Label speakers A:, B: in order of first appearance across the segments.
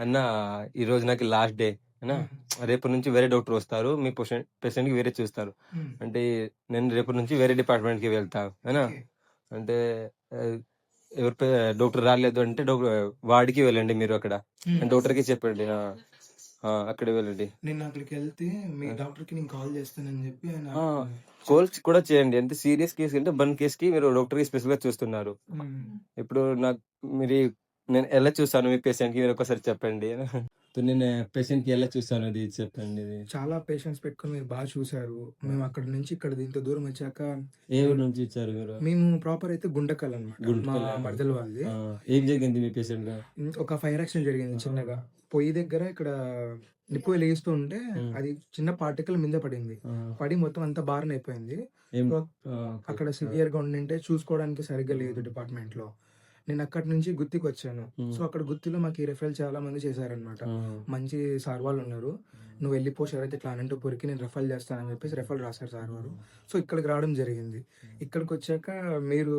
A: అన్న ఈ రోజు నాకు లాస్ట్ డే అన్నా,
B: హుహు.
A: రేపటి నుంచి వేరే డాక్టర్ వస్తారు. మీ పేషెంట్‌కి వేరే చూస్తారు.
B: హ్మ్.
A: అంటే నేను రేపటి నుంచి వేరే డిపార్ట్మెంట్‌కి వెళ్తా అన్నా.
B: ఓకే.
A: అంటే ఆహ్, ఎవరి డాక్టర్ రాలేదు అంటే వార్డ్‌కి వెళ్ళండి మీరు అక్కడ.
B: హ్మ్.
A: డాక్టర్‌కి చెప్పండి. ఆ! ఆ! అక్కడికి వెళ్ళండి.
B: నేను అక్కడికెళ్తే మీ
A: ఆ!
B: డాక్టర్‌కి నేను కాల్ చేస్తానని జెప్పి ఆయన
A: ఆ!
B: చెప్
A: కాల్స్ కూడా చేయండి. అంటే సీరియస్ కేస్ అంటే బర్న్ కేస్‌కి మీరు డాక్టర్‌కి స్పెసిఫిక్‌గా చూస్తున్నారు.
B: హ్మ్.
A: ఇప్పుడు మీరు నేను ఎలా చూసాను మీ పేషెంట్‌కి మీరొకసారి చెప్పండి. నేను పేషెంట్‌కి ఎలా చూసాను అది చెప్పండి.
B: చాలా పేషెంట్స్ పెట్టుకొని మీరు చూసారు. మేము అక్కడి నుంచి ఇక్కడ ఇంత దూరం వచ్చాక
A: ఏ ఊరు
B: మీరు
A: నుంచి ఇచ్చారు మీరు?
B: మేము ప్రాపర్ అయితే గుంటకల్ అనమాట. మా
A: గుంటకల్.
B: మరదల వాళ్ళది.
A: ఆ! ఏం జరిగింది మీ పేషెంట్‌గా?
B: ఒక ఫైర్ యాక్సిడెంట్ జరిగింది చిన్నగా. పొయ్యి దగ్గర ఇక్కడ నిప్పు వెలిగిస్తూ ఉంటే
A: హ్మ్.
B: అది చిన్న పార్టికల్ మింద పడింది.
A: ఆ!
B: పడి మొత్తం అంతా బారనయిపోయింది.
A: ఏం
B: సో,
A: ఆ! ఓకే.
B: అక్కడ సివియర్‌గా ఉండింటే చూసుకోవడానికి సరిగ్గా లేదు డిపార్ట్‌మెంట్‌లో. నేనక్కడి నుంచి గుత్తికొచ్చాను. సో,
A: హ్మ్.
B: అక్కడ గుత్తిలో మాకు ఈ రిఫరల్ చాలా మంది చేశారనమాట.
A: ఆ!
B: మంచి సార్ వాళ్ళున్నారు. "నువ్వెళ్ళిపో శరత్ ఇట్లా అనంతపూర్‌కి నేను రిఫర్ చేస్తానని" చెప్పేసి రిఫర్ రాసారు సార్ వారు. సో, ఇక్కడికి రావడం జరిగింది. ఇక్కడికొచ్చాక మీరు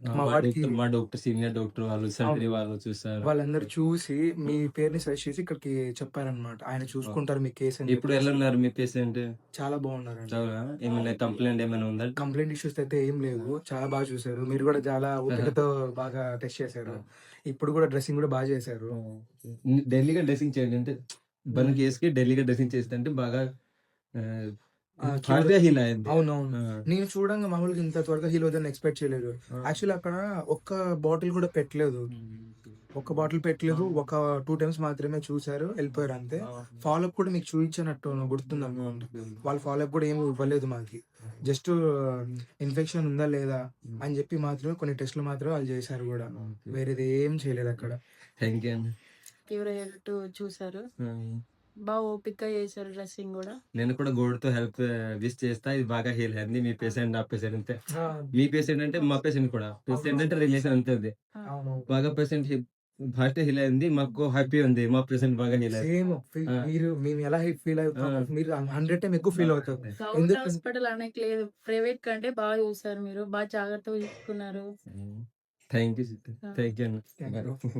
B: మా వాడికి
A: మా డాక్టర్ సీనియర్ డాక్టర్ వాళ్ళు,
B: అవును.
A: సర్జరీ వాళ్ళు చూసారు.
B: వాళ్ళందరూ చూసి మీ పేరుని సజెస్ట్ చేసి ఇక్కడికి చెప్పారనమాట. ఆయన
A: ఆ!
B: చూసుకుంటారు మీ కేస్ అని
A: ఇప్పుడు ఎలా
B: చెప్పేసి.
A: ఉన్నారు మీ పేషెంట్?
B: చాలా బాగున్నారండి.
A: అవునా? ఏమన్నా కంప్లెయింట్ ఏమైనా ఉందా?
B: కంప్లైంట్ ఇష్యూస్ అయితే ఏం లేవు. చాలా చూసారు. మీరు గూడా చాలా ఓపికతో బాగా టెస్ట్ చేశారు. ఇప్పుడు గూడా డ్రెస్సింగ్ గూడా చేశారు.
A: డైలీగా డ్రెస్సింగ్ చేయండి. అంటే బర్న్
B: హ్మ్.
A: కేస్‌కి డైలీగా డ్రెస్సింగ్ చేస్తే అంటే బాగా ఆహ్,
B: క్యూర్
A: ఫాస్ట్‌గా హీల్ అయింది.
B: అవునవును.
A: ఆ!
B: నేను చూడంగా మామూలుగా ఇంత త్వరగా హీల్ అవుద్దని ఎక్స్‌పెక్ట్ చేయలేదు.
A: ఆ!
B: యాక్చువల్లీ అక్కడ ఒక్క బాటిల్ కూడా పెట్టలేదు. ఒక్క బాటిల్ పెట్టలేదు. ఒక 2 టైమ్స్ మాత్రమే చూసారు. ఎళ్ళిపోయారు అంతే. ఫాలో అప్ కూడా మీకు చూయించినట్టు గుర్తుందనుకుంటా. వాళ్ళు ఫాలో అప్ కూడా ఏమి ఇవ్వలేదు మాకి. జస్ట్ ఇన్ఫెక్షన్ ఉందా లేదా అని చెప్పి మాత్రమే కొన్ని టెస్ట్‌లు మాత్రమే వాళ్ళు చేశారు గూడా. వేరేది ఏం చేయలేదక్కడ.
A: థాంక్ యూ అండి.
C: క్యూర్ అయ్యేటట్టు చూసారు.
A: హ్మ్.
C: ఓపికగా చేశారు డ్రెస్సింగ్ గూడా.
A: నేను కూడా గోల్డ్‌తో హెల్ప్ విష్ చేస్తా. ఇది బాగా హీల్ అయింది. మీ పేషెంట్, నా పేషెంట్ అంతే.
B: ఆ!
A: మీ పేషెంట్ అంటే మా పేషెంట్ కూడా. పేషెంట్ అంటే
B: అవునవును.
A: రిలేషన్ అంతే అది.
C: ఆ!
B: అవునవును.
A: బాగా పేషెంట్ ఫాస్ట్‌గా హీల్ అయింది. మాకు హ్యాపీ ఉంది. మా పేషెంట్ బాగా హీల్ అయ్యారు.
B: సేమ్
A: ఆ!
B: మీరు మేము ఎలా ఫీల్
A: ఆ!
B: అవుతామో మీరు 100 టైమ్ ఎక్కువ ఫీల్ అవుతారు.
C: గవర్నమెంట్
B: ఎందుకంటే
C: హాస్పిటల్ అనకి లేదు. ప్రైవేట్ కంటే బాగా చూసారు మీరు. జాగ్రత్తగా చూసుకున్నారు.
A: హ్మ్. Thank you sister.
C: ఆ!
A: థాంక్ యూ అండి.
B: Thank you.
A: బాయ్.